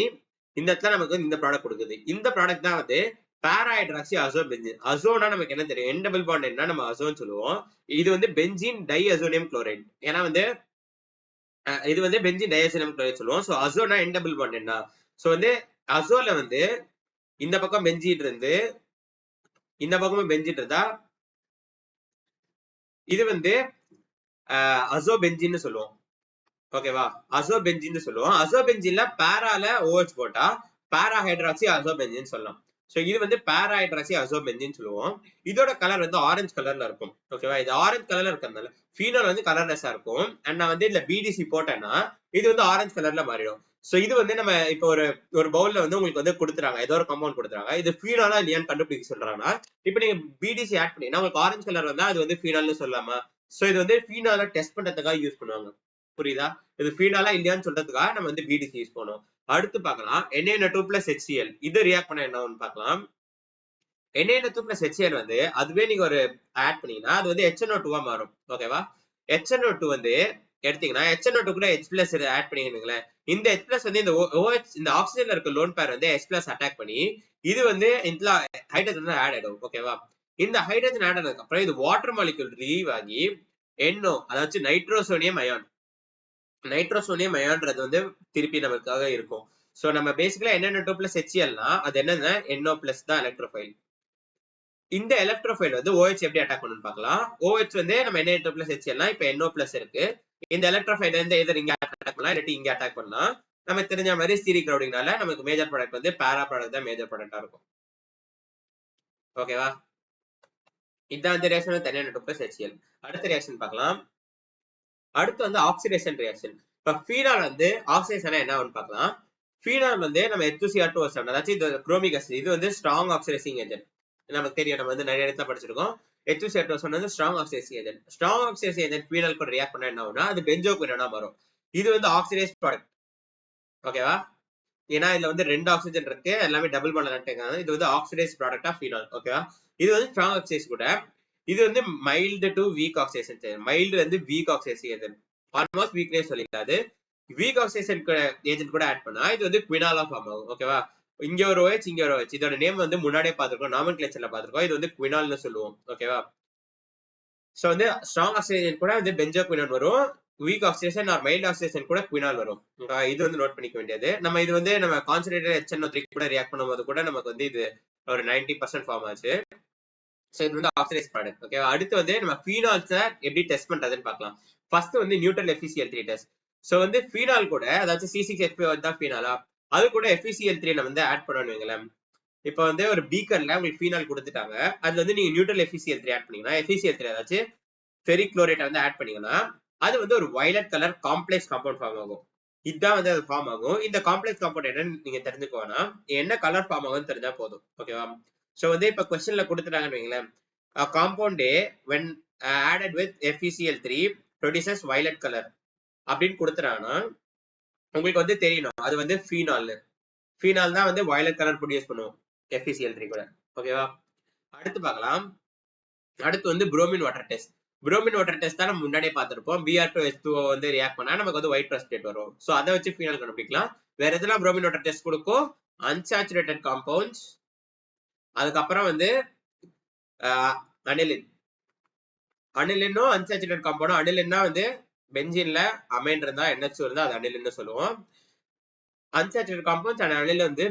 இந்த இடத்துல நமக்கு இந்த ப்ராடக்ட் கொடுக்குது. இந்த ப்ராடக்ட் தான் வந்து பாரா ஹைட்ராக்சி அசோ பென்சின். அசோனா நமக்கு என்ன தெரியும், என் டபுள் பாண்ட் என்ன நம்ம அசோன்னு சொல்லுவோம். இது வந்து பென்சின் டை அசோனியம் குளோரைட். ஏன்னா வந்து இது வந்து பென்சின் டை அசோனியம் குளோரைட் சொல்லுவோம். சோ அசோனா என் டபுள் பாண்ட் என்ன. சோ வந்து அசோல வந்து இந்த பக்கம் பென்சின் இருந்து இந்த பக்கமும் பென்சின் இருந்தா இது வந்து அசோ பென்சின்னு சொல்லுவோம். ஓகேவா, அசோ பென்சின்னு சொல்லுவோம். அசோ பென்சின்ல பாரால OH போட்டா பாரா ஹைட்ராக்சி அசோ பென்சின் சொல்லலாம். சோ இது வந்து பாரா ஹைட்ராக்சி அசோ பென்சின் சொல்லுவோம். இதோட கலர் வந்து ஆரஞ்சு கலர்ல இருக்கும். ஓகேவா, இது ஆரஞ்சு கலர்ல இருக்கிறதுனால ஃபீனால் வந்து கலர்லெஸ்ஸா இருக்கும். அண்ட் நான் வந்து இதுல BDC போட்டேன்னா இது வந்து ஆரஞ்சு கலர்ல மாறிடும். சோ இது வந்து நம்ம இப்போ ஒரு பவுல்ல வந்து உங்களுக்கு வந்து கொடுத்துறாங்க, ஏதோ ஒரு கம்பவுண்ட் கொடுத்துறாங்க, இது ஃபீனாலா இல்லையான்னு கண்டுபிடிக்க சொல்றாங்கன்னா இப்போ நீங்க BDC ஆட் பண்ணீங்கன்னா உங்களுக்கு ஆரஞ்சு கலர் வந்தா அது வந்து ஃபீனால்னு சொல்லலாமா. சோ இது வந்து ஃபீனால டெஸ்ட் பண்றதுக்காக யூஸ் பண்ணுவாங்க. புரியுதா, இது ஃபீனாலா இல்லையான்னு சொல்றதுக்காக நம்ம வந்து BDC யூஸ் பண்ணுவோம். அடுத்து பார்க்கலாம் NaNO2 + HCl. இது ரியாக்ட் பண்ண என்ன பார்க்கலாம். NaNO2 + HCl வந்து அதுவே நீங்க ஒரு ஆட் பண்ணீங்கன்னா அது வந்து HNO2 மாறும். ஓகேவா, HNO2 வந்து எடுத்தீங்கன்னா HNO2 கூட H+ ஆட் பண்ணீங்களேன், இந்த H+ வந்து இந்த OH இந்த ஆக்சிஜன்ல இருக்க லோன் பேர் வந்து H+ அட்டாக் பண்ணி இது வந்து இந்த ஹைட்ரஜன் ஆட் ஆயிடும். ஓகேவா, இந்த ஹைட்ரஜன் ஆட் ஆனதுக்கு அப்புறம் இது வாட்டர் மாலிக்யூல் ரிலீவ் ஆகி NO அதாவது நைட்ரோசோனியம் அயான். நைட்ரோசோனியம் அயான்றது வந்து திருப்பி நமக்காக இருக்கும். சோ நம்ம பேசிக்கலா NaNO2 + HClனா அது என்னன்னா NO+ தான் எலக்ட்ரோஃபைல். இந்த எலக்ட்ரோஃபைல் வந்து OH எப்படி அட்டாக் பண்ணுன்னு பார்க்கலாம். OH வந்து நம்ம NaNO2 + HClனா இப்போ NO+ இருக்கு. இந்த எலக்ட்ரோஃபைல் வந்து எதர் இங்க அட்டாக் பண்ணலாம் இல்லாட்டி இங்க அட்டாக் பண்ணலாம். நம்ம தெரிஞ்ச மாதிரி ஸ்டீரிக் கிரவுடிங்னால நமக்கு மேஜர் ப்ராடக்ட் வந்து பாரா ப்ராடக்ட் தான் மேஜர் ப்ராடக்ட்டா இருக்கும். ஓகேவா, இதான் வந்து ரியாக்ஷன் NaNO2 + HCl. அடுத்த ரியாக்ஷன் பார்க்கலாம். அடுத்து வந்து ஆக்சிடேஷன் ரியாக்ஷன். இப்ப ஃபீனால் வந்து ஆக்சிடேஷன் என்ன பார்க்கலாம். ஃபீனால் வந்து நம்ம H2Cr2O7 அதாவது இது குரோமிக் ஆசிட், இது வந்து ஸ்ட்ராங் ஆக்சிடைசிங் ஏஜென்ட். நமக்கு தெரியும், நம்ம வந்து நிறைய இடத்துல படிச்சிருக்கோம். H2Cr2O7 வந்து strong oxidising agent. Strong oxidising agent phenol கூட ரியாக்ட் பண்ணா என்ன ஆகும்னா அது பென்சோகுயினோனா மாறும். இது வந்து ஆக்சிடைஸ் ப்ராடக்ட். ஓகேவா, ஏன்னா இதுல வந்து 2 ஆக்சிஜன் இருக்கு, எல்லாமே டபுள் பாண்ட் இருக்காங்க. இது வந்து ஆக்சிடைஸ் ப்ராடக்ட் ஆஃப் ஃபீனால். ஓகேவா, இது வந்து ஸ்ட்ராங் ஆக்சிடைஸ் கூட. இது வந்து mild to weak oxidation. Mild வந்து வீக் ஆக்சிடைசிங் ஏஜென்ட், ஆல்மோஸ்ட் வீக்னே சொல்லிக்காது. வீக் ஆக்சிடேஷன் ஏஜென்ட் கூட ஆட் பண்ணா இது வந்து குவினாலா ஃபார்ம் ஆகும். ஓகேவா, இங்க ஒரு OH இங்க ஒரு OH, இதோட நேம் வந்து முன்னாடியே பார்த்திருக்கோம், நாமன்கிளேச்சர்ல பார்த்திருக்கோம். இது வந்து குவினால்னு சொல்லுவோம். ஓகேவா, சோ வந்து ஸ்ட்ராங் ஆக்சிடேஷன் கூட வந்து பென்சோகுயினோன் வரும், weak oxidation or mild oxidation கூட குவினால் வரும். இது வந்து நோட் பண்ணிக்க வேண்டியது. நம்ம இது வந்து நம்ம கான்சன்ட்ரேட்டட் HNO3 கூட ரியாக்ட் பண்ணும்போது கூட நமக்கு வந்து இது ஒரு 90% ஃபார்ம் ஆச்சு. சோ இது வந்து ஆக்சிடைஸ் ப்ராடக்ட். ஓகே, அடுத்து வந்து நம்ம ஃபீனால்ஸ எப்படி டெஸ்ட் பண்றதுன்னு பார்க்கலாம். ஃபர்ஸ்ட் வந்து நியூட்ரல் FeCl3 டெஸ்ட். சோ வந்து ஃபீனால் கூட அதாவது C6H5 தான் ஃபீனாலா, அது கூட FeCl3 நம்ம வந்து ஆட் பண்ணுவீங்களா. இப்போ வந்து ஒரு பீக்கர்ல உங்களுக்கு ஃபீனால் கொடுத்துட்டாங்க, அதுல வந்து நீங்க நியூட்ரல் FeCl3 ஆட் பண்ணீங்கன்னா FeCl3 ஏதாச்சும் ஃபெரிக் குளோரேட் வந்து ஆட் பண்ணீங்கன்னா அது வந்து ஒரு violet colour complex compound form ஆகும். இதுதான் வந்து அது ஃபார்ம் ஆகும். இந்த காம்ப்ளெக்ஸ் காம்பவுண்ட் என்னன்னு நீங்க தெரிஞ்சுக்கோனா என்ன கலர் ஃபார்ம் ஆகும்னு தெரிஞ்சா போதும். ஓகேவா, சோ வந்து இப்ப क्वेश्चनல கொடுத்துட்டாங்கன்னு வைங்களேன், compound A when added with FeCl3 produces violet color அப்படின்னு கொடுத்துறாங்கன்னா உங்களுக்கு வந்து தெரியணும் அது வந்து ஃபீனால். ஃபீனால் தான் வந்து வயலட் கலர் ப்ரொடியூஸ் பண்ணுவோம் FeCl3 கூட. ஓகேவா, அடுத்து பார்க்கலாம். அடுத்து வந்து bromine water test. Bromine water test தான் நம்ம முன்னாடியே பார்த்திருப்போம். Br2H2O வந்து ரியாக்ட் பண்ணா நமக்கு வந்து ஒயிட் பிரசிபிடேட் வரும். சோ அதை வச்சு ஃபீனால் கண்டுபிடிக்கலாம். வேற எதெல்லாம் புரோமின் வாட்டர் டெஸ்ட் கொடுக்கும், அன்சாச்சுரேட்டட் காம்பவுண்ட்ஸ், அதுக்கப்புறம் வந்து அனிலின். அனிலினும் அன்சாச்சுரேட்டட் காம்பவுண்டும், அனிலின்னா வந்து பென்சீன்ல அமைன் இருந்தா NH2 இருந்தா அது அனிலின்னு சொல்லுவோம். அன்சாச்சுரேட்டட் காம்பவுண்ட்ஸ் அண்ட் அனில் வந்து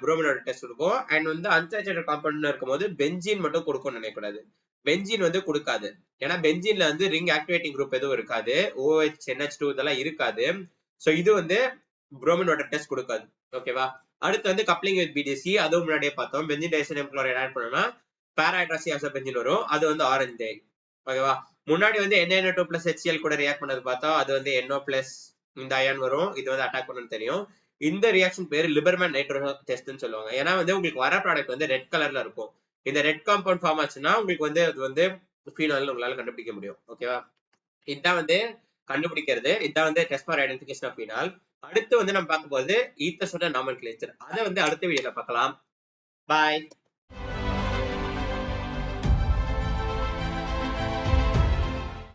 புரோமின் வாட்டர் டெஸ்ட் கொடுக்கும். அண்ட் வந்து அன்சாச்சுரேட்டட் காம்பவுண்ட் இருக்கும்போது பென்சீன் மட்டும் கொடுக்கும்னு நினைக்கக்கூடாது, பென்சீன் வந்து கொடுக்காது. ஏன்னா பென்சீன்ல வந்து ரிங் ஆக்டிவேட்டிங் குரூப் எதுவும் இருக்காது, OH NH2 இதெல்லாம் இருக்காது. சோ இது வந்து புரோமின் வாட்டர் டெஸ்ட் கொடுக்காது. ஓகேவா, அடுத்து வந்து கப்ளிங் வித் BDC, அதுவும் முன்னாடியே பார்த்தோம். பென்சீன் டைசோனியம் குளோரைட் ஆட் பண்ணோம்னா பாரா ஹைட்ராக்சி அசோ பென்சீன் வரும், அது வந்து ஆரஞ்சு டை. ஓகேவா, முன்னாடி வந்து NaNO2 + HCl கூட ரியாக்ட் பண்ணது பார்த்தோம், அது வந்து NO+ இந்த அயான் வரும், இது வந்து அட்டாக் பண்ணணும்னு தெரியும். இந்த ரியாக்ஷன் பேரு லிபர்மேன் நைட்ரோ டெஸ்ட்னு சொல்லுவாங்க. ஏன்னா வந்து உங்களுக்கு வர ப்ராடக்ட் வந்து ரெட் கலர்ல இருக்கும். இந்த ரெட் காம்பவுண்ட் ஃபார்ம் ஆச்சுன்னா உங்களுக்கு வந்து அது வந்து ஃபீனால் உங்களால கண்டுபிடிக்க முடியும். ஓகேவா, இதான் வந்து கண்டுபிடிக்கிறது, இதான் வந்து test for identification of phenol. அடுத்து வந்து நம்ம பார்க்க போது ஈத்தர்ஸோட நாமன்கிளேச்சர். அதை வந்து அடுத்த வீடியோல பார்க்கலாம். பாய்.